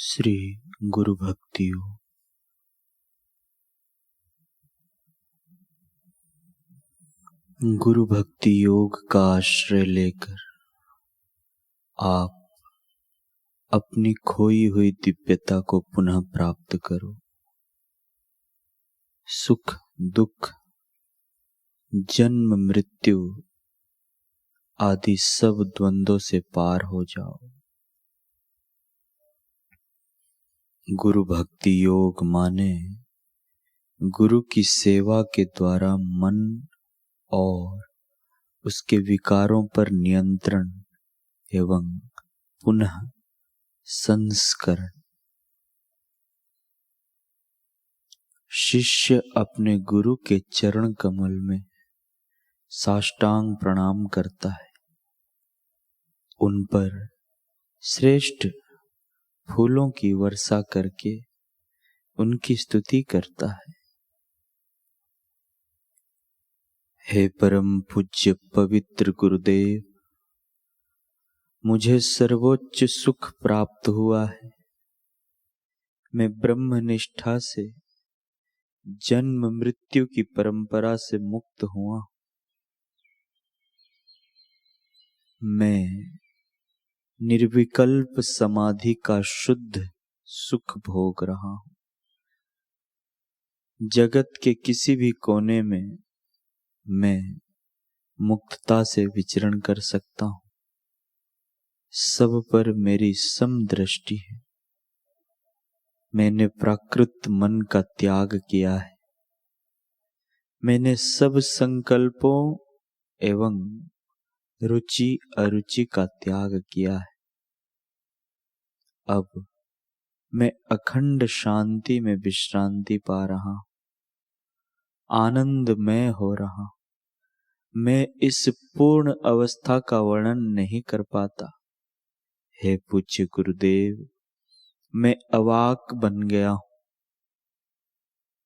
श्री गुरु भक्तियों। गुरु भक्ति योग का आश्रय लेकर आप अपनी खोई हुई दिव्यता को पुनः प्राप्त करो। सुख दुख, जन्म मृत्यु आदि सब द्वंद्वों से पार हो जाओ। गुरु भक्ति योग माने गुरु की सेवा के द्वारा मन और उसके विकारों पर नियंत्रण एवं पुनः संस्करण। शिष्य अपने गुरु के चरण कमल में साष्टांग प्रणाम करता है, उन पर श्रेष्ठ फूलों की वर्षा करके उनकी स्तुति करता है। हे परम पूज्य पवित्र गुरुदेव, मुझे सर्वोच्च सुख प्राप्त हुआ है। मैं ब्रह्म निष्ठा से जन्म मृत्यु की परंपरा से मुक्त हुआ। मैं निर्विकल्प समाधि का शुद्ध सुख भोग रहा हूं। जगत के किसी भी कोने में मैं मुक्तता से विचरण कर सकता हूं। सब पर मेरी समदृष्टि है। मैंने प्राकृत मन का त्याग किया है। मैंने सब संकल्पों एवं रुचि अरुचि का त्याग किया है। अब मैं अखंड शांति में विश्रांति पा रहा हूं, आनंदमय हो रहा हूं। मैं इस पूर्ण अवस्था का वर्णन नहीं कर पाता। हे पूज्य गुरुदेव, मैं अवाक बन गया हूं।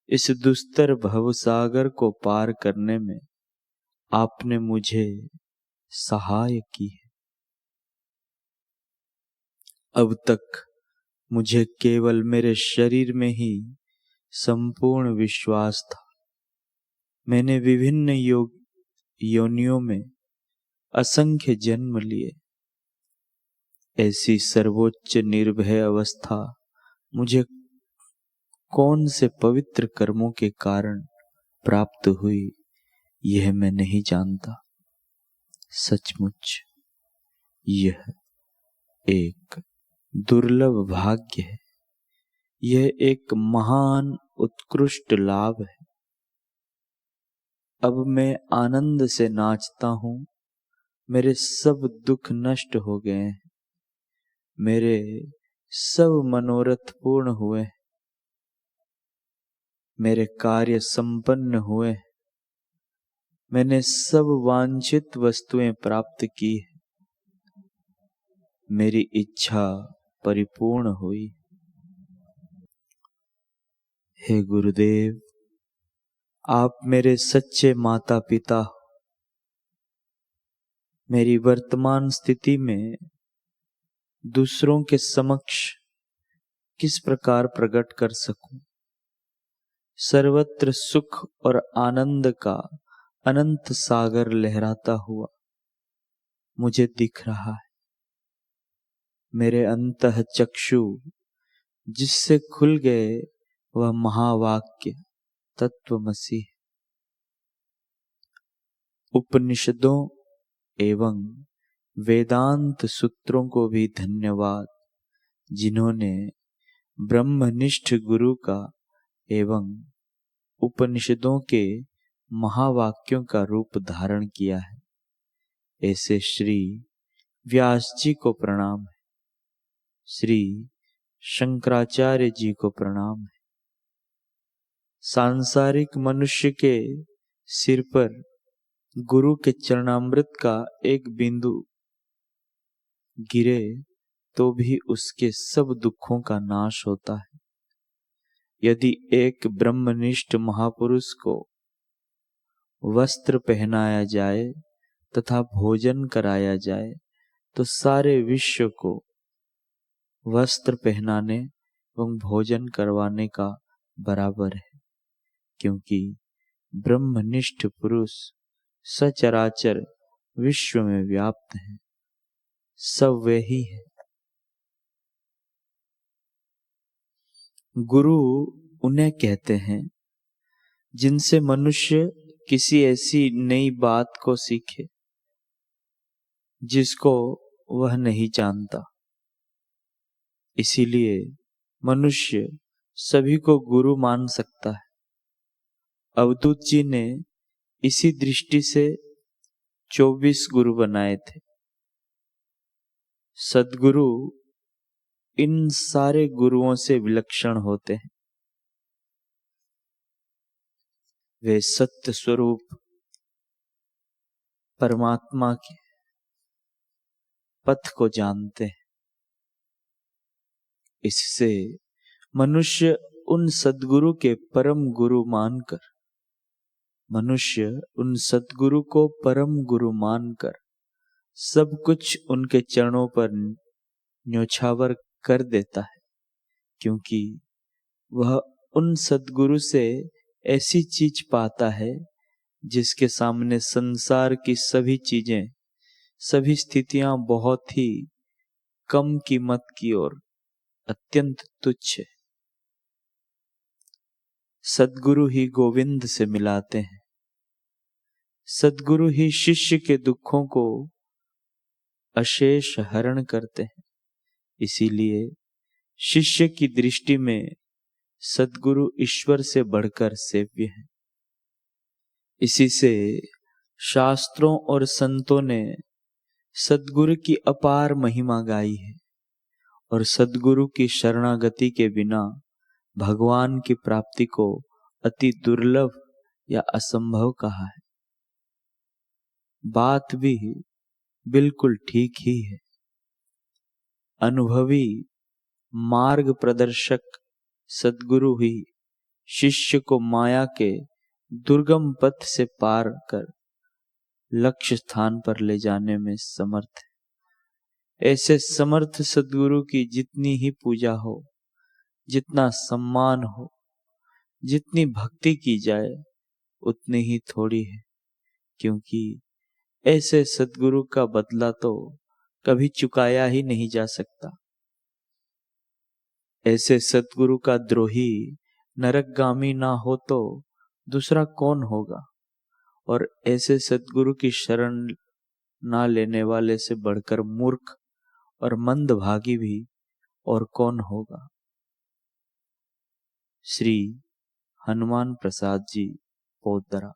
इस दुस्तर भवसागर को पार करने में आपने मुझे सहाय की है। अब तक मुझे केवल मेरे शरीर में ही संपूर्ण विश्वास था। मैंने विभिन्न योनियों में असंख्य जन्म लिए। ऐसी सर्वोच्च निर्भय अवस्था मुझे कौन से पवित्र कर्मों के कारण प्राप्त हुई, यह मैं नहीं जानता। सचमुच यह एक दुर्लभ भाग्य है। यह एक महान उत्कृष्ट लाभ है। अब मैं आनंद से नाचता हूं। मेरे सब दुख नष्ट हो गए हैं। मेरे सब मनोरथ पूर्ण हुए। मेरे कार्य संपन्न हुए। मैंने सब वांछित वस्तुएं प्राप्त की। मेरी इच्छा परिपूर्ण हुई। हे गुरुदेव, आप मेरे सच्चे माता पिता हो। मेरी वर्तमान स्थिति में दूसरों के समक्ष किस प्रकार प्रकट कर सकूं? सर्वत्र सुख और आनंद का अनंत सागर लहराता हुआ मुझे दिख रहा है। मेरे अंतः चक्षु जिससे खुल गए वह महावाक्य तत्वमसि। उपनिषदों एवं वेदांत सूत्रों को भी धन्यवाद, जिन्होंने ब्रह्मनिष्ठ गुरु का एवं उपनिषदों के महावाक्यों का रूप धारण किया है। ऐसे श्री व्यास जी को प्रणाम है। श्री शंकराचार्य जी को प्रणाम है। सांसारिक मनुष्य के सिर पर गुरु के चरणामृत का एक बिंदु गिरे तो भी उसके सब दुखों का नाश होता है। यदि एक ब्रह्मनिष्ठ महापुरुष को वस्त्र पहनाया जाए तथा भोजन कराया जाए तो सारे विश्व को वस्त्र पहनाने एवं भोजन करवाने का बराबर है, क्योंकि ब्रह्मनिष्ठ पुरुष सचराचर विश्व में व्याप्त हैं, सब वे ही है। गुरु उन्हें कहते हैं जिनसे मनुष्य किसी ऐसी नई बात को सीखे जिसको वह नहीं जानता। इसीलिए मनुष्य सभी को गुरु मान सकता है। अवधूत जी ने इसी दृष्टि से 24 गुरु बनाए थे। सद्गुरु इन सारे गुरुओं से विलक्षण होते हैं। वे सत्य स्वरूप परमात्मा के पथ को जानते हैं। इससे मनुष्य उन सद्गुरु के परम गुरु मानकर सब कुछ उनके चरणों पर न्योछावर कर देता है, क्योंकि वह उन सद्गुरु से ऐसी चीज पाता है जिसके सामने संसार की सभी चीजें, सभी स्थितियां बहुत ही कम कीमत की और अत्यंत तुच्छ है। सद्गुरु ही गोविंद से मिलाते हैं। सद्गुरु ही शिष्य के दुखों को अशेष हरण करते हैं। इसीलिए शिष्य की दृष्टि में सद्गुरु ईश्वर से बढ़कर सेव्य है। इसी से शास्त्रों और संतों ने सद्गुरु की अपार महिमा गाई है और सद्गुरु की शरणागति के बिना भगवान की प्राप्ति को अति दुर्लभ या असंभव कहा है। बात भी बिल्कुल ठीक ही है। अनुभवी मार्ग प्रदर्शक सद्गुरु ही शिष्य को माया के दुर्गम पथ से पार कर लक्ष्य स्थान पर ले जाने में समर्थ है। ऐसे समर्थ सद्गुरु की जितनी ही पूजा हो, जितना सम्मान हो, जितनी भक्ति की जाए उतनी ही थोड़ी है, क्योंकि ऐसे सद्गुरु का बदला तो कभी चुकाया ही नहीं जा सकता। ऐसे सद्गुरु का द्रोही नरकगामी ना हो तो दूसरा कौन होगा, और ऐसे सद्गुरु की शरण ना लेने वाले से बढ़कर मूर्ख और मंदभागी भी और कौन होगा। श्री हनुमान प्रसाद जी, पोदरा।